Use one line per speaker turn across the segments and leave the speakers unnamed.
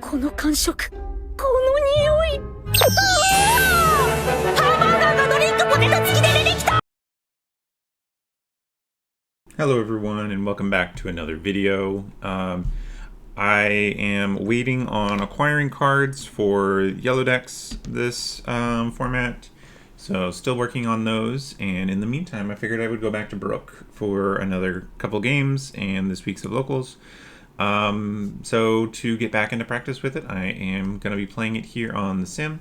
この感触、この匂い。ハンバーガーがドリンクポテト付きで出てきた。
Hello everyone and welcome back to another video. I am waiting on acquiring cards for yellow decks this format, so still working on those, and in the meantime I figured I would go back to Brook for another couple games and this week's of locals. So to get back into practice with it, I am going to be playing it here on the sim.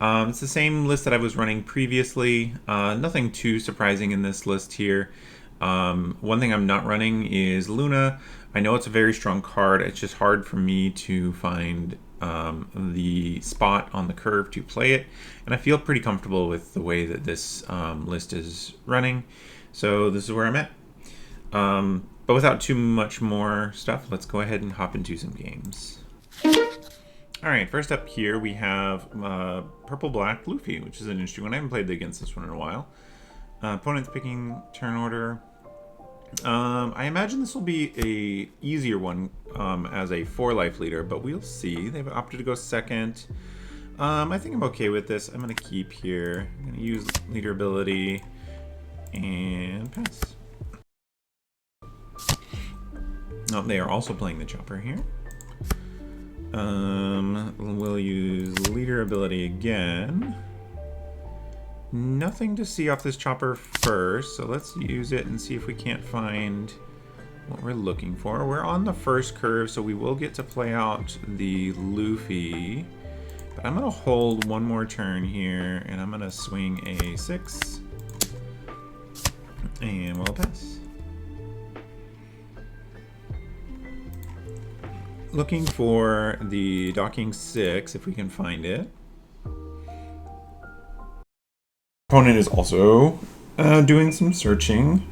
It's the same list that I was running previously, nothing too surprising in this list here. One thing I'm not running is Luna. I know it's a very strong card. It's just hard for me to find the spot on the curve to play it, and I feel pretty comfortable with the way that this list is running. So this is where I'm at. But without too much more stuff, let's go ahead and hop into some games. Alright, first up here we have Purple-Black Luffy, which is an interesting one. I haven't played against this one in a while. Opponent's picking turn order. I imagine this will be a easier one as a 4-life leader, but we'll see. They've opted to go second. I think I'm okay with this. I'm going to keep here. I'm going to use leader ability and pass. Oh, they are also playing the chopper here. We'll use leader ability again. Nothing to see off this chopper first, so let's use it and see if we can't find what we're looking for. We're on the first curve, so we will get to play out the Luffy. But I'm going to hold one more turn here, and I'm going to swing a 6. And we'll pass. Looking for the docking 6, if we can find it. Opponent is also doing some searching.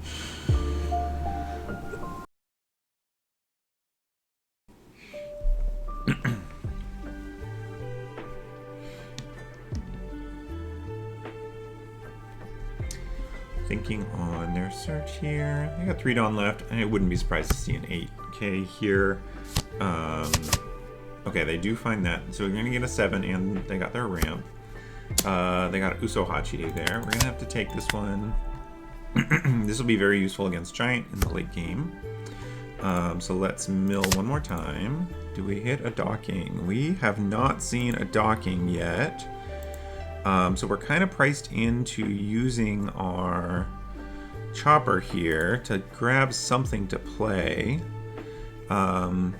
Thinking on their search here. They got 3 Dawn left, and I wouldn't be surprised to see an 8K here. Okay, they do find that, so we're going to get a 7, and they got their ramp. They got Usohachi there. We're gonna have to take this one. This will be very useful against Giant in the late game. So let's mill one more time. Do we hit a docking? We have not seen a docking yet. So we're kind of priced into using our chopper here to grab something to play. Can't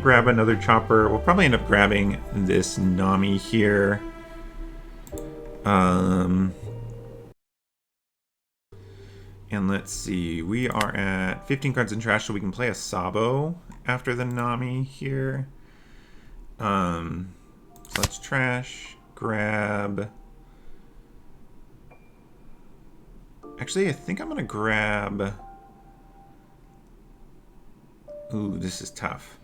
grab another chopper. We'll probably end up grabbing this Nami here. And let's see, we are at 15 cards in trash, so we can play a Sabo after the Nami here. So let's trash, grab. Actually, I think I'm gonna grab. Ooh, this is tough.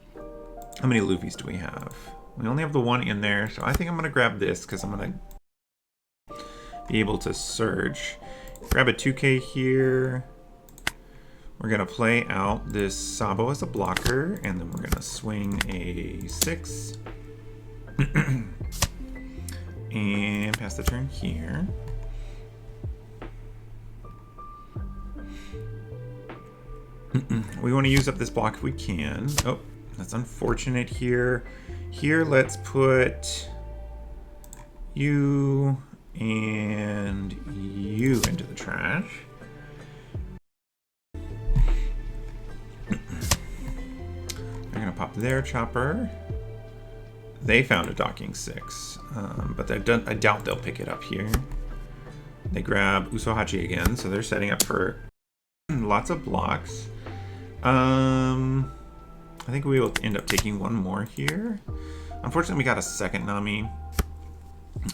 How many Luffys do we have? We only have the one in there, so I think I'm gonna grab this because I'm gonna be able to search. Grab a 2K here. We're gonna play out this Sabo as a blocker, and then we're gonna swing a 6. And pass the turn here. We want to use up this block if we can. Oh, that's unfortunate here. Here, let's put you and you into the trash. They're gonna pop their chopper. They found a docking 6, but I doubt they'll pick it up here. They grab Usohachi again, so they're setting up for lots of blocks. I think we will end up taking one more here. Unfortunately, we got a second Nami.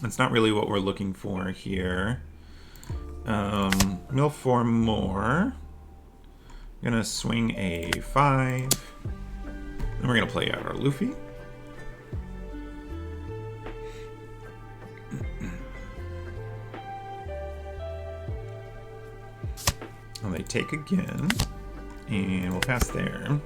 It's not really what we're looking for here. Mill 4 more. Gonna swing a 5. Then we're gonna play out our Luffy. And they take again, and we'll pass there.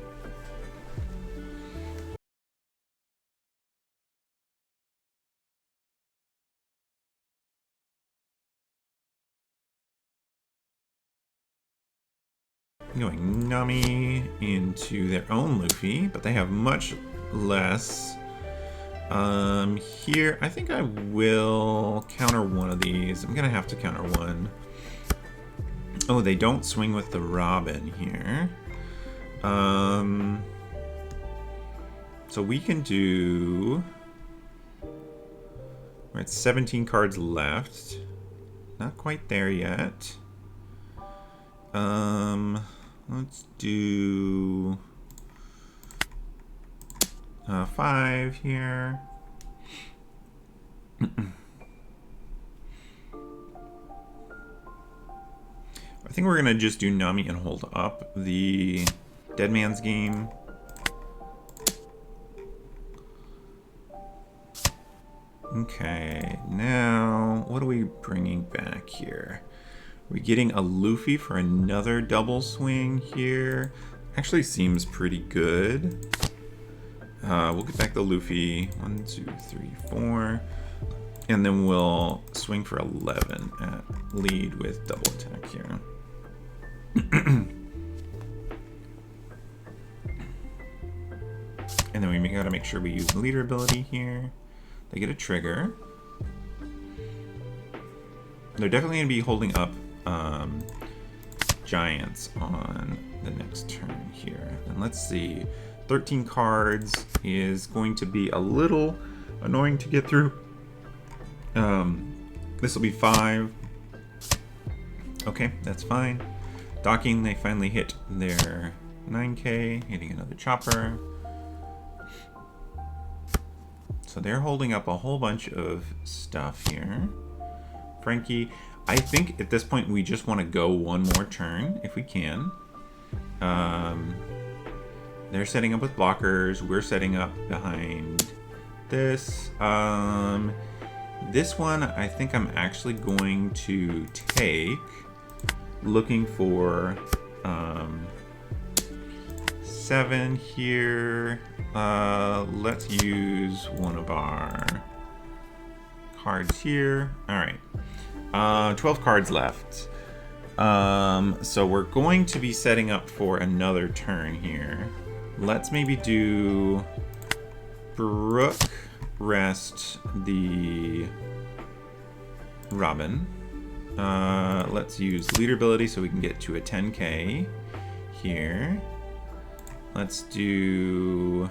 going Nami into their own Luffy, but they have much less. Here, I think I will counter one of these. I'm gonna have to counter one. Oh, they don't swing with the Robin here. So we can do... We're at 17 cards left. Not quite there yet. Let's do 5 here. I think we're gonna just do Nami and hold up the Dead Man's Game. Okay, now what are we bringing back here? Are we getting a Luffy for another double swing here? Actually seems pretty good. We'll get back the Luffy. 1, 2, 3, 4. And then we'll swing for 11 at lead with double attack here. And then we gotta make sure we use the leader ability here. They get a trigger. They're definitely gonna be holding up giants on the next turn here. And let's see, 13 cards is going to be a little annoying to get through. This will be 5. Okay, that's fine. Docking, they finally hit their 9k, hitting another chopper. So they're holding up a whole bunch of stuff here. Frankie, I think at this point we just want to go one more turn if we can. They're setting up with blockers. We're setting up behind this. This one I think I'm actually going to take. Looking for 7 here. Let's use one of our cards here. All right, 12 cards left. So we're going to be setting up for another turn here. Let's maybe do Brook, rest the Robin. Let's use leader ability so we can get to a 10k here. Let's do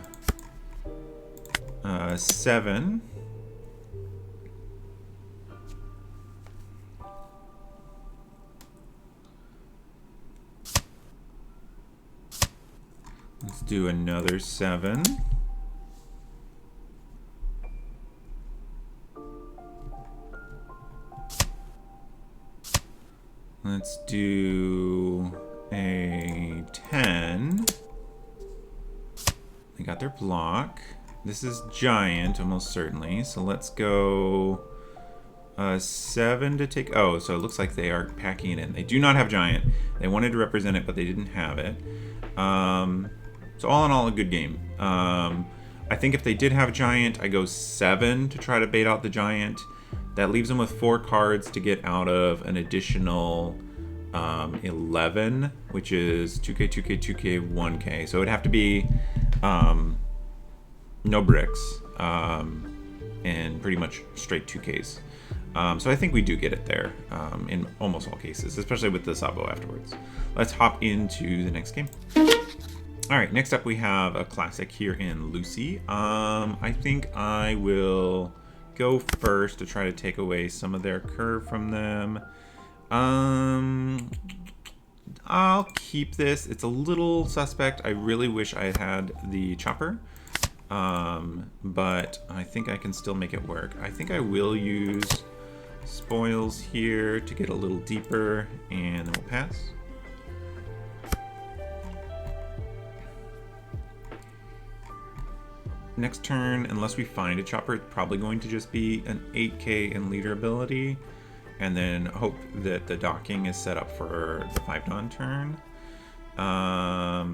7. Let's do another 7. Let's do a 10. They got their block. This is giant, almost certainly. So let's go 7 to take... Oh, so it looks like they are packing it in. They do not have giant. They wanted to represent it, but they didn't have it. So all in all, a good game. I think if they did have giant, I go 7 to try to bait out the giant. That leaves them with 4 cards to get out of an additional 11, which is 2k, 2k, 2k, 1k. So it would have to be no bricks and pretty much straight 2ks. So I think we do get it there in almost all cases, especially with the Sabo afterwards. Let's hop into the next game. All right, next up we have a classic here in Lucy. I think I will go first to try to take away some of their curve from them. I'll keep this. It's a little suspect. I really wish I had had the chopper, but I think I can still make it work. I think I will use spoils here to get a little deeper, and then we'll pass. Next turn, unless we find a chopper, it's probably going to just be an 8k in leader ability, and then hope that the docking is set up for the 5-dawn turn.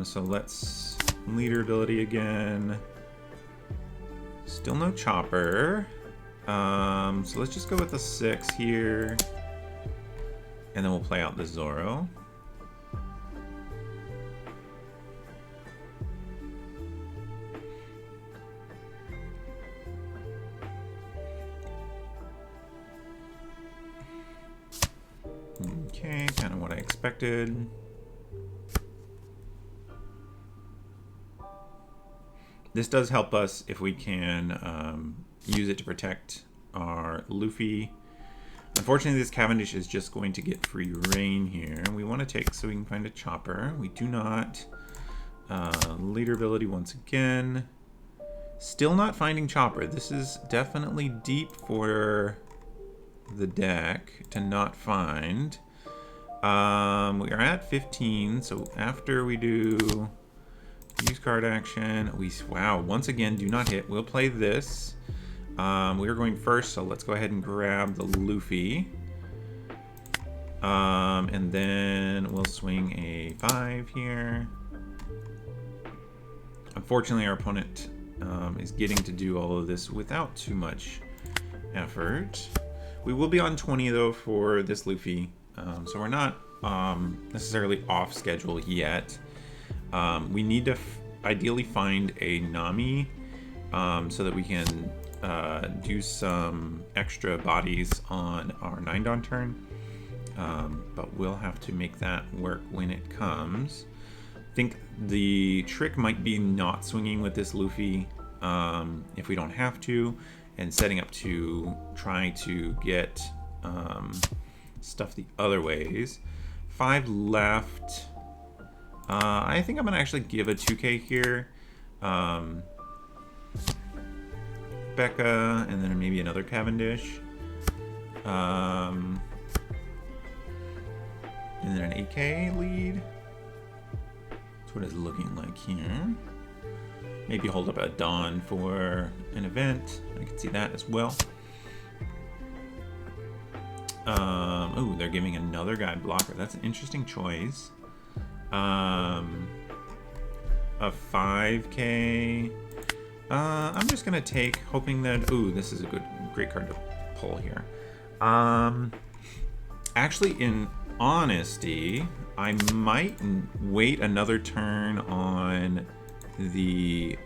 So let's leader ability again. Still no chopper. So let's just go with the 6 here, and then we'll play out the Zoro. kind of what I expected. This does help us if we can use it to protect our Luffy. Unfortunately, this Cavendish is just going to get free reign here. We want to take so we can find a chopper. We do not. Leader ability once again. Still not finding chopper. This is definitely deep for the deck to not find. We are at 15, so after we do use card action, wow, once again, do not hit. We'll play this. We are going first, so let's go ahead and grab the Luffy. And then we'll swing a 5 here. Unfortunately, our opponent is getting to do all of this without too much effort. We will be on 20 though for this Luffy, so we're not necessarily off schedule yet. We need to ideally find a Nami so that we can do some extra bodies on our 9-Dawn turn, but we'll have to make that work when it comes. I think the trick might be not swinging with this Luffy if we don't have to, and setting up to try to get stuff the other ways. 5 left. I think I'm going to actually give a 2K here. Becca, and then maybe another Cavendish. And then an 8K lead. That's what it's looking like here. Maybe hold up a Dawn for an event. I can see that as well. Oh, they're giving another guy blocker. That's an interesting choice. A 5K. I'm just gonna take, hoping that. Ooh, this is a great card to pull here. Actually, in honesty, I might wait another turn on the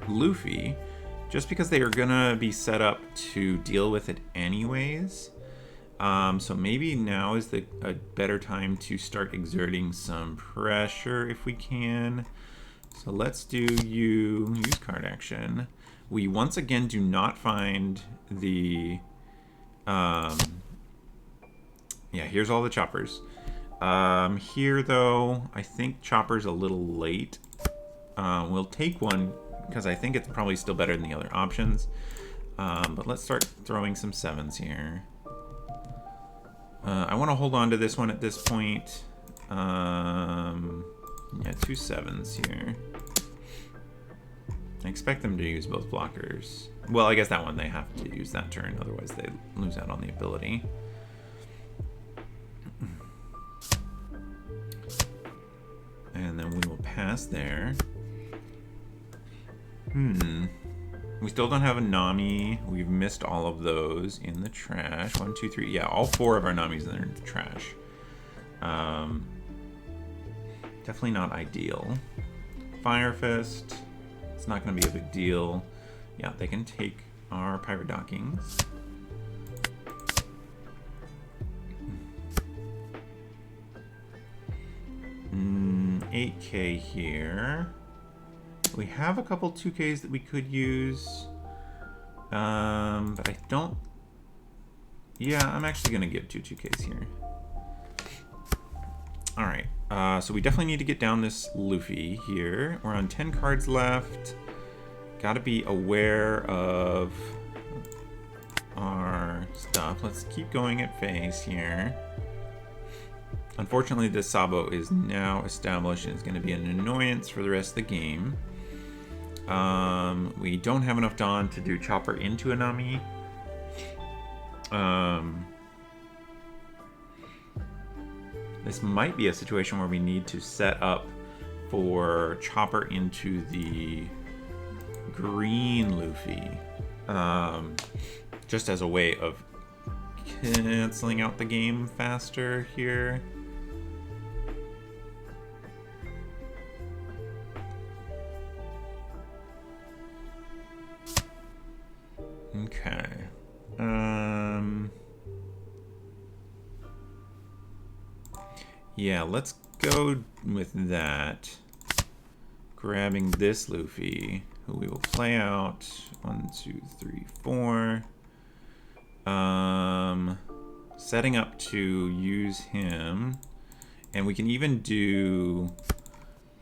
Luffy, just because they are gonna be set up to deal with it anyways. So maybe now is a better time to start exerting some pressure if we can. So let's do use card action. We once again do not find the yeah, here's all the choppers. Here though, I think chopper's a little late. We'll take one because I think it's probably still better than the other options. But let's start throwing some 7s here. I want to hold on to this one at this point. Yeah, 2 7s here. I expect them to use both blockers. Well, I guess that one they have to use that turn, otherwise they lose out on the ability. And then we will pass there. We still don't have a Nami. We've missed all of those in the trash. 1, 2, 3. Yeah, all 4 of our Namis are in the trash. Definitely not ideal. Fire Fist. It's not going to be a big deal. Yeah, they can take our Pirate Dockings. Mm, 8K here. We have a couple 2Ks that we could use. But I don't... Yeah, I'm actually going to give 2 2Ks here. Alright, so we definitely need to get down this Luffy here. We're on 10 cards left. Gotta be aware of our stuff. Let's keep going at face here. Unfortunately, this Sabo is now established and is going to be an annoyance for the rest of the game. We don't have enough Dawn to do Chopper into a Nami. This might be a situation where we need to set up for Chopper into the green Luffy. Just as a way of canceling out the game faster here. Okay. Yeah, let's go with that. Grabbing this Luffy, who we will play out. 1, 2, 3, 4. Setting up to use him. And we can even do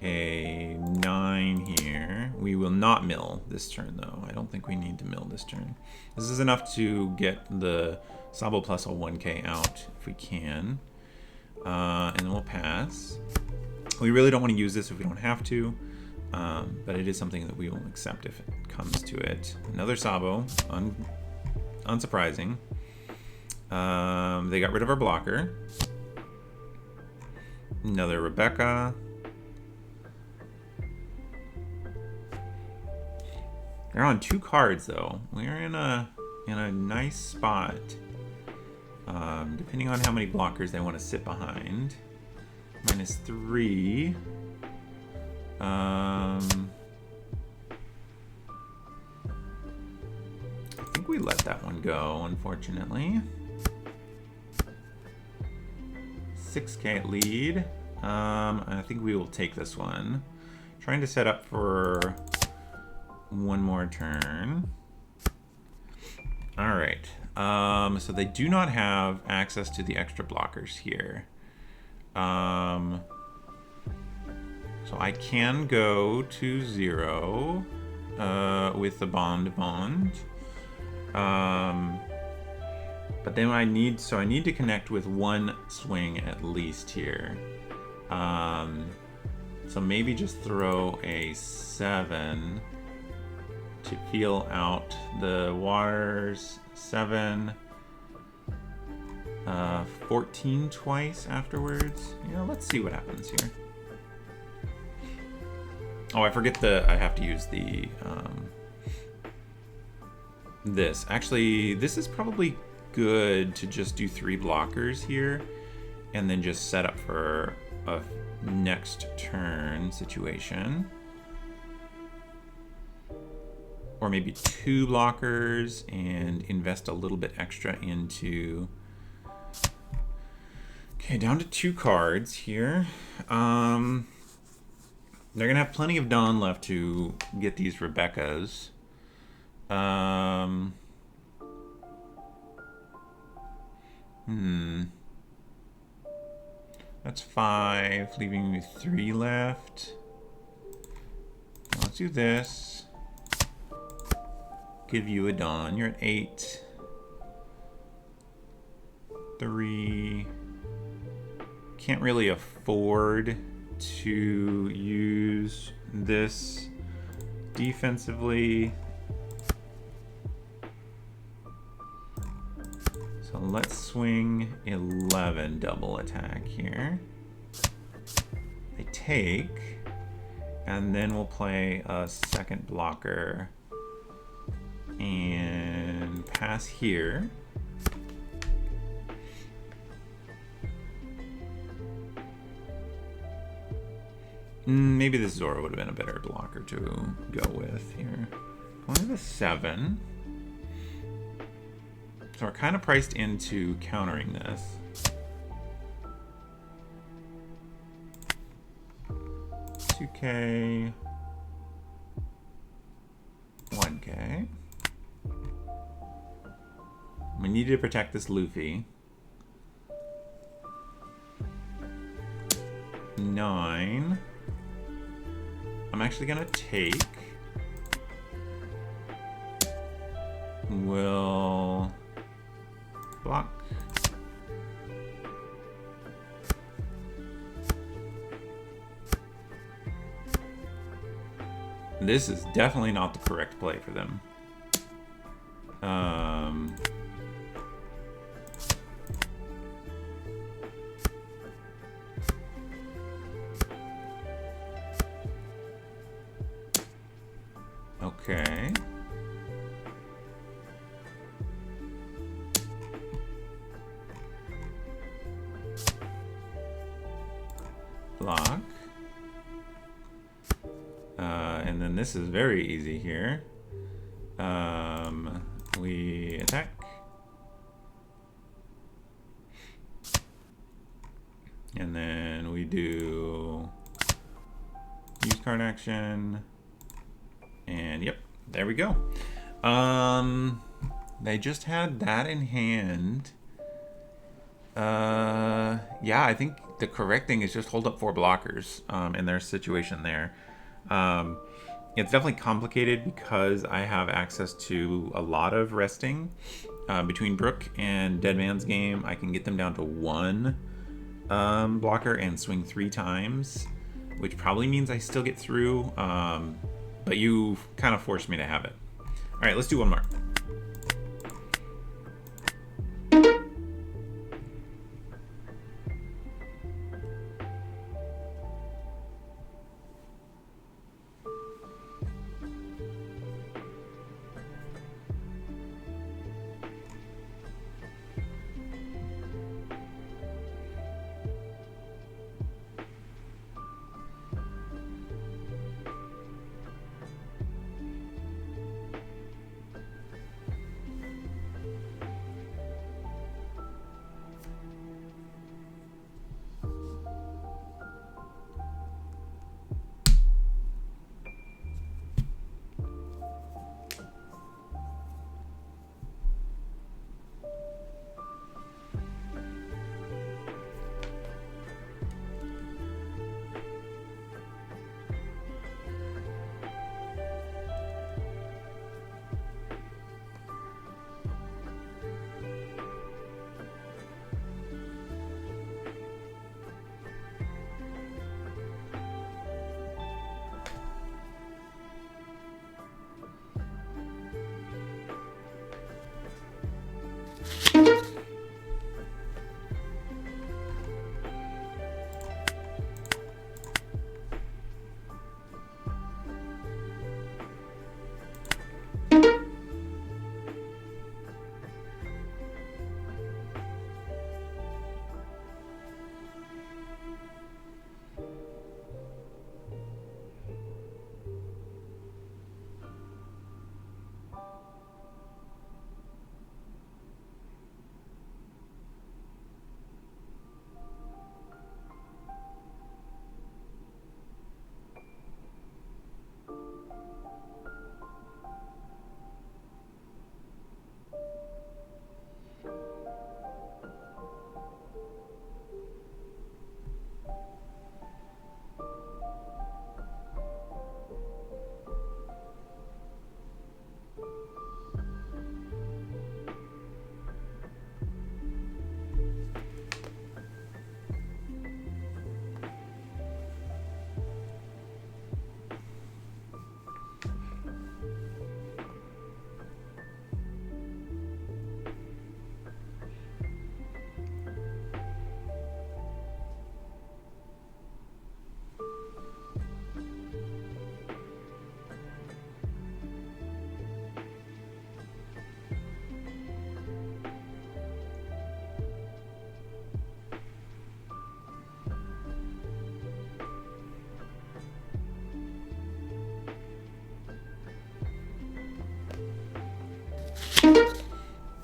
a 9 here. We will not mill this turn, though. I don't think we need to mill this turn. This is enough to get the Sabo plus a 1k out if we can. And then we'll pass. We really don't want to use this if we don't have to, but it is something that we will accept if it comes to it. Another Sabo, unsurprising. They got rid of our blocker. Another Rebecca. They're on 2 cards though. We're in a nice spot. Depending on how many blockers they want to sit behind. -3. I think we let that one go, unfortunately. 6k lead. I think we will take this one. Trying to set up for one more turn. All right. So they do not have access to the extra blockers here. So I can go to 0 with the bond. But then I need to connect with 1 swing at least here. So maybe just throw a 7 to feel out the waters. 7, 14 twice afterwards. Yeah, let's see what happens here. Oh, I forget I have to use the, this. Actually, this is probably good to just do 3 blockers here and then just set up for a next turn situation. Or maybe 2 blockers and invest a little bit extra into... Okay, down to 2 cards here. They're gonna have plenty of Dawn left to get these Rebeccas. That's 5, leaving me 3 left. Let's do this. Give you a Dawn. You're at 8. 3. Can't really afford to use this defensively. So let's swing 11 double attack here. They take, and then we'll play a second blocker and pass here. Maybe this Zora would have been a better blocker to go with here. Going to the 7. So we're kind of priced into countering this. 2k. 1k. We need to protect this Luffy. 9. I'm actually gonna take. Will block. This is definitely not the correct play for them. Okay. Block. And then this is very easy here. We attack. And then we do use card action. And yep, there we go. They just had that in hand. Yeah, I think the correct thing is just hold up 4 blockers in their situation there. It's definitely complicated because I have access to a lot of resting. Between Brook and Dead Man's Game, I can get them down to 1 blocker and swing 3 times, which probably means I still get through, but you kind of forced me to have it. All right, let's do one more.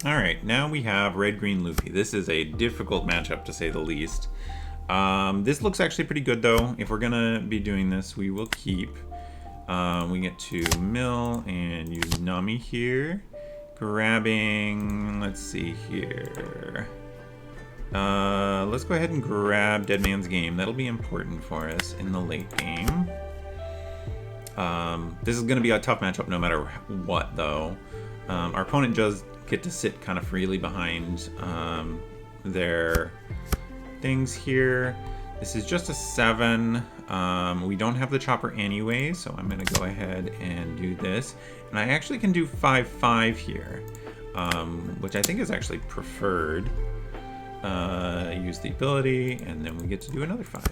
All right, now we have Red-Green Luffy. This is a difficult matchup, to say the least. This looks actually pretty good, though. If we're going to be doing this, we will keep. We get to mill and use Nami here. Grabbing, let's see here. Let's go ahead and grab Dead Man's Game. That'll be important for us in the late game. This is going to be a tough matchup no matter what, though. Our opponent does get to sit kind of freely behind their things here. This is just a 7. We don't have the chopper anyway, so I'm going to go ahead and do this. And I actually can do 5-5 here, which I think is actually preferred. Use the ability, and then we get to do another 5.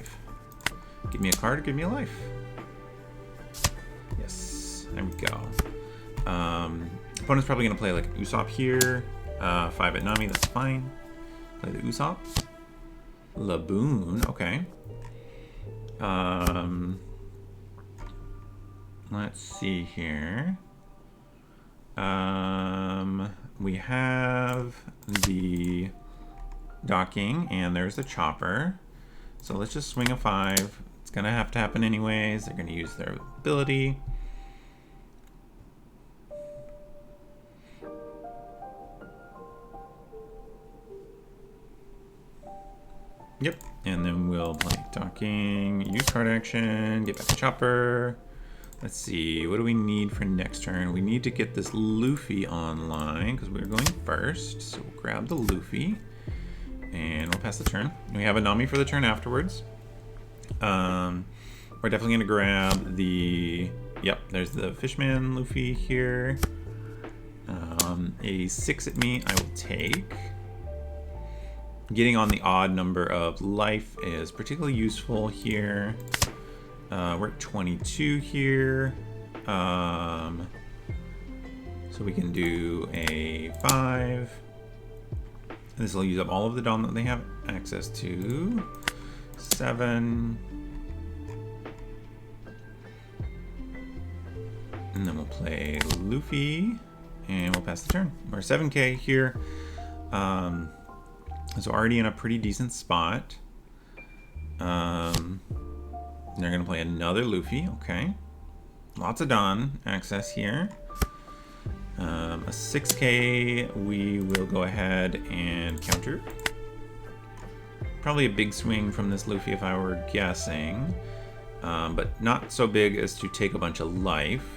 Give me a card, give me a life. Yes, there we go. Opponent's probably going to play like Usopp here. 5 at Nami, that's fine. Play the Usopp. Laboon, okay. Let's see here. We have the docking, and there's the chopper. So let's just swing a 5. It's gonna have to happen anyways. They're gonna use their ability. Yep, and then we'll play docking, use card action, get back to chopper. Let's see, what do we need for next turn? We need to get this Luffy online because we're going first. So we'll grab the Luffy and we'll pass the turn. We have a Nami for the turn afterwards. We're definitely gonna grab the, yep, there's the Fishman Luffy here. A 6 at me, I will take. Getting on the odd number of life is particularly useful here. We're at 22 here. So we can do a 5. This will use up all of the Dawn that they have access to. 7. And then we'll play Luffy. And we'll pass the turn. We're 7k here. So already in a pretty decent spot. They're gonna play another Luffy, okay. Lots of Dawn access here. A 6k, we will go ahead and counter. Probably a big swing from this Luffy if I were guessing. But not so big as to take a bunch of life.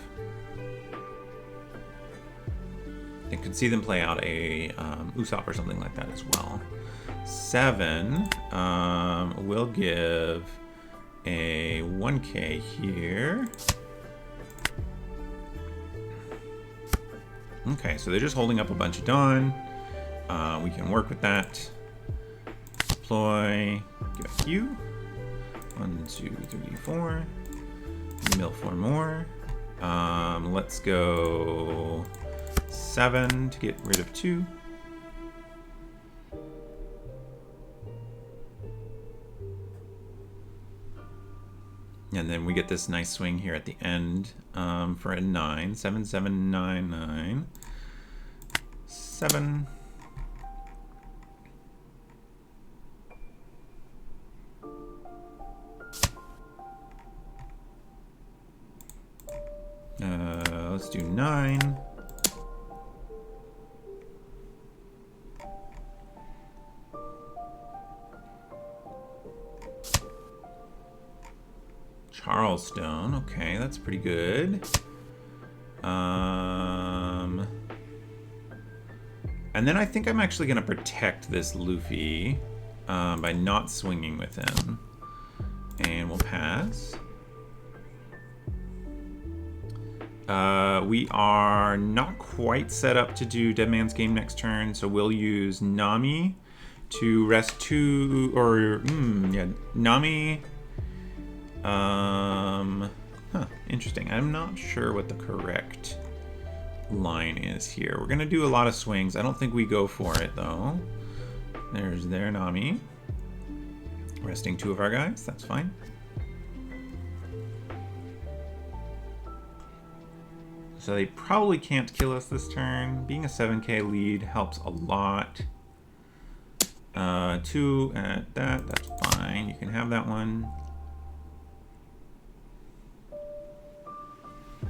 I could see them play out a Usopp or something like that as well. 7 will give a 1k here. Okay, so they're just holding up a bunch of Dawn. We can work with that. Deploy, give back you. 1, 2, 3, 4. Mill 4 more. Let's go 7 to get rid of 2. And then we get this nice swing here at the end for a 9. 7, 7, 9, 9. 7. Let's do 9. Charleston, okay, that's pretty good. And then I think I'm actually gonna protect this Luffy by not swinging with him. And we'll pass. We are not quite set up to do Dead Man's Game next turn, so we'll use Nami to rest 2, or, yeah, Nami. Interesting. I'm not sure what the correct line is here. We're gonna do a lot of swings. I don't think we go for it though. There's their Nami. Resting 2 of our guys, that's fine. So they probably can't kill us this turn. Being a 7k lead helps a lot. 2 at that, that's fine. You can have that one.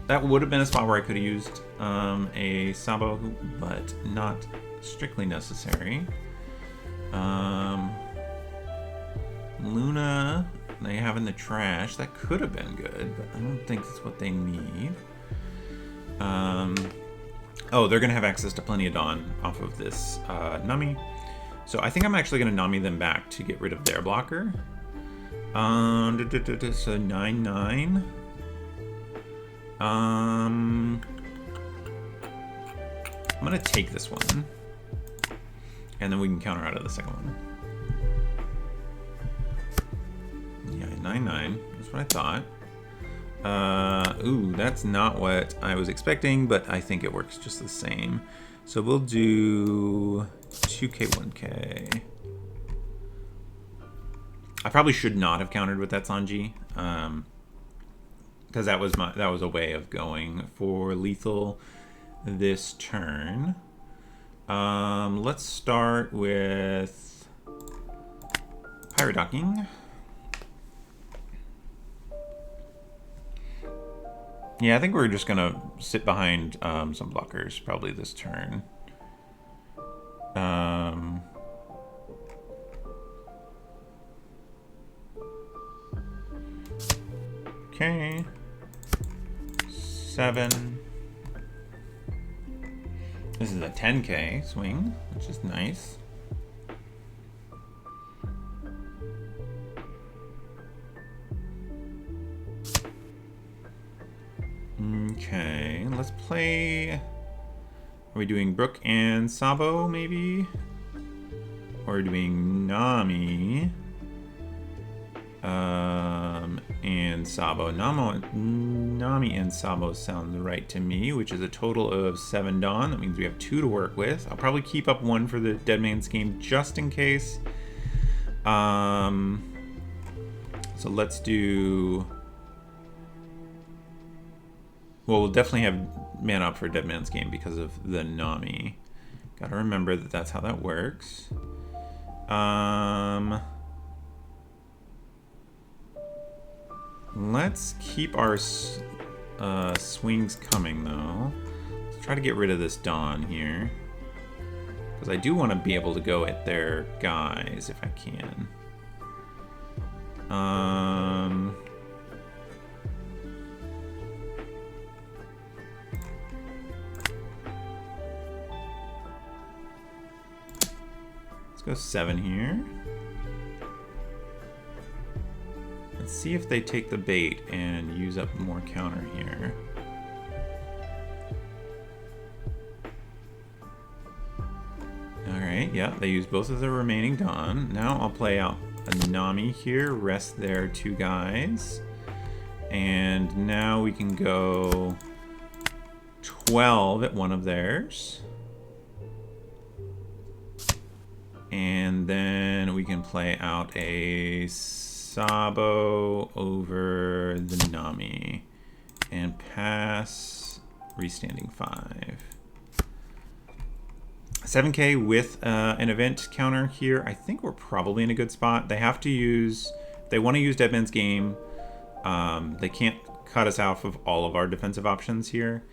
That would have been a spot where I could have used a Sabo, but not strictly necessary. Luna, they have in the trash. That could have been good, but I don't think that's what they need. Oh, they're going to have access to plenty of Dawn off of this Nami. So I think I'm actually going to Nami them back to get rid of their blocker. So 9-9. I'm gonna take this one, and then we can counter out of the second one. Yeah, 9-9. That's what I thought. Ooh, that's not what I was expecting, but I think it works just the same. So we'll do 2k, 1k. I probably should not have countered with that Sanji. Because that was a way of going for lethal this turn. Let's start with Pyrodocking. Yeah, I think we're just gonna sit behind some blockers probably this turn. Okay. 7. This is a 10k swing, which is nice. Okay, let's play. Are we doing Brook and Sabo maybe? Or doing Nami and Sabo. Nami and Sabo sound right to me, which is a total of 7 Dawn. That means we have 2 to work with. I'll probably keep up 1 for the Dead Man's Game just in case. So let's do. Well, we'll definitely have mana up for Dead Man's Game because of the Nami. Gotta remember that that's how that works. Let's keep our swings coming, though. Let's try to get rid of this Dawn here. Because I do want to be able to go at their guys if I can. Let's go 7 here. Let's see if they take the bait and use up more counter here. Alright, yeah, they use both of the remaining Dawn. Now I'll play out a Nami here, rest their 2 guys. And now we can go 12 at one of theirs. And then we can play out a Sabo over the Nami and pass restanding 5. 7k with an event counter here. I think we're probably in a good spot. They have to use, if they want to use Dead Man's Game, they can't cut us off of all of our defensive options here.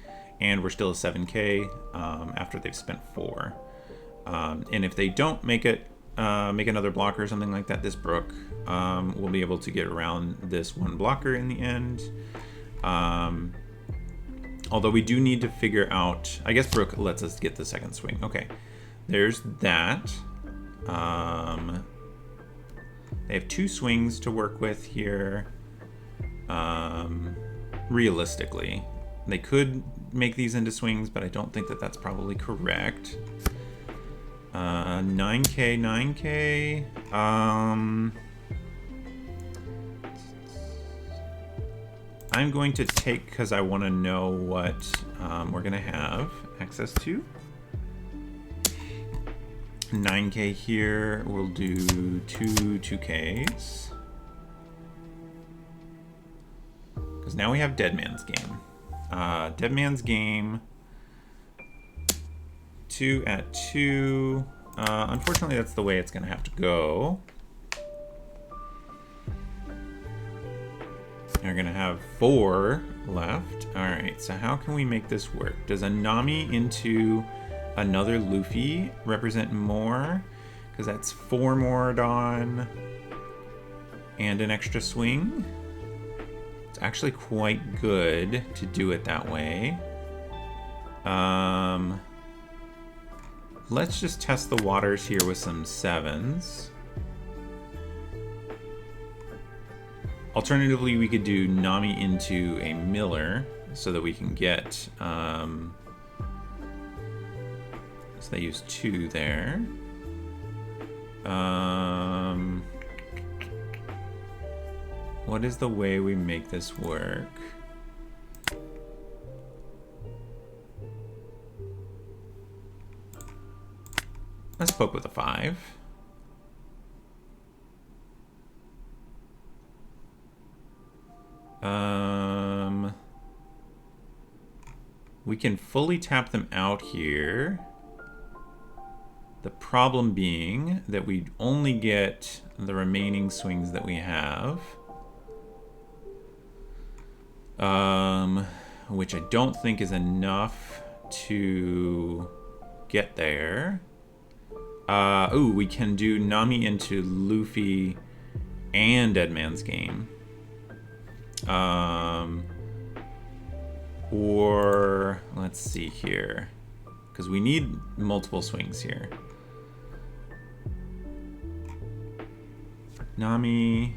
And we're still a 7k after they've spent 4. And if they don't make it, make another blocker or something like that, this Brook will be able to get around this 1 blocker in the end. Although we do need to figure out, I guess Brook lets us get the second swing. Okay, there's that. They have 2 swings to work with here. Realistically, they could make these into swings, but I don't think that that's probably correct. 9k, 9k. I'm going to take because I want to know what we're going to have access to. 9k here. We'll do 2 2ks. Because now we have Dead Man's Game. Dead Man's Game. 2 at 2. Unfortunately, that's the way it's going to have to go. We're going to have 4 left. Alright, so how can we make this work? Does a Nami into another Luffy represent more? Because that's 4 more Dawn and an extra swing. It's actually quite good to do it that way. Let's just test the waters here with some 7s. Alternatively, we could do Nami into a Miller so that we can get, so they use 2 there. What is the way we make this work? Let's poke with a 5. We can fully tap them out here. The problem being that we only get the remaining swings that we have. which I don't think is enough to get there. Ooh, we can do Nami into Luffy and Dead Man's Game. Or let's see here, because we need multiple swings here. Nami.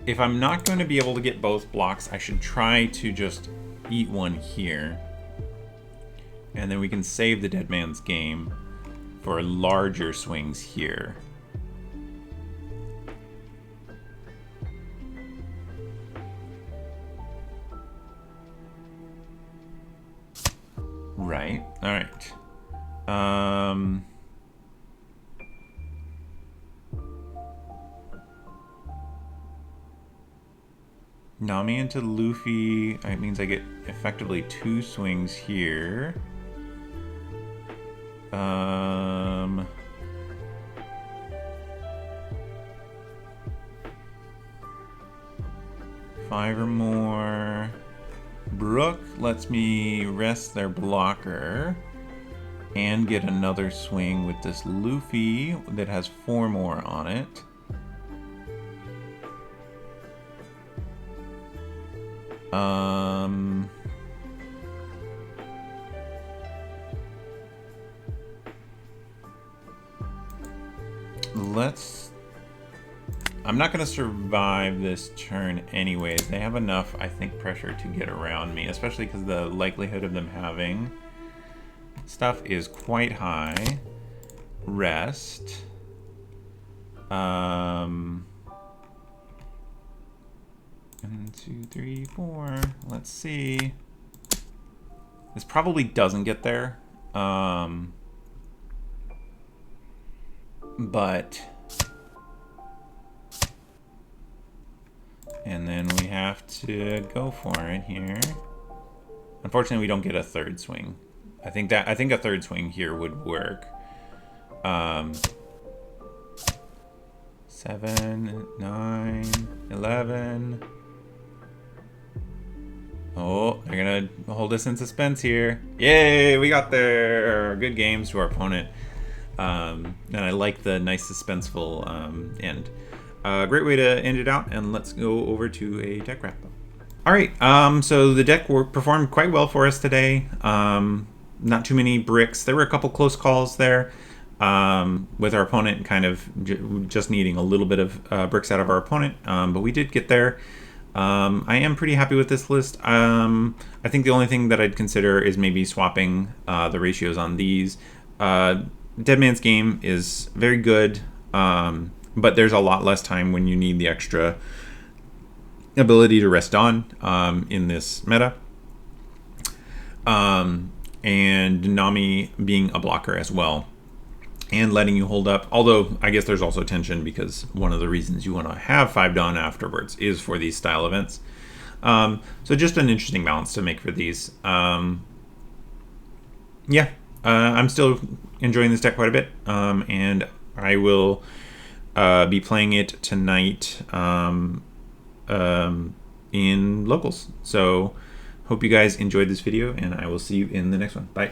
If I'm not going to be able to get both blocks, I should try to just eat one here. And then we can save the Dead Man's Game for larger swings here. Right. All right. Nami into Luffy. It means I get effectively 2 swings here. 5 or more. Brook lets me rest their blocker and get another swing with this Luffy that has 4 more on it. I'm not going to survive this turn anyways. They have enough, I think, pressure to get around me, especially because the likelihood of them having stuff is quite high. Rest. 1, 2, 3, 4. Let's see. This probably doesn't get there. But... And then we have to go for it here. Unfortunately, we don't get a 3rd swing. I think a 3rd swing here would work. 7, 9, 11. Oh, they're gonna hold us in suspense here. Yay, we got there. Good games to our opponent. And I like the nice suspenseful end. Great way to end it out, and let's go over to a deck wrap up. All right, so the deck performed quite well for us today. Not too many bricks. There were a couple close calls there with our opponent kind of just needing a little bit of bricks out of our opponent, but we did get there. I am pretty happy with this list. I think the only thing that I'd consider is maybe swapping the ratios on these. Dead Man's Game is very good. But there's a lot less time when you need the extra ability to rest on in this meta. And Nami being a blocker as well. And letting you hold up. Although, I guess there's also tension because one of the reasons you want to have 5 down afterwards is for these style events. So just an interesting balance to make for these. Yeah, I'm still enjoying this deck quite a bit. And I will... be playing it tonight in locals. So hope you guys enjoyed this video, and I will see you in the next one. Bye.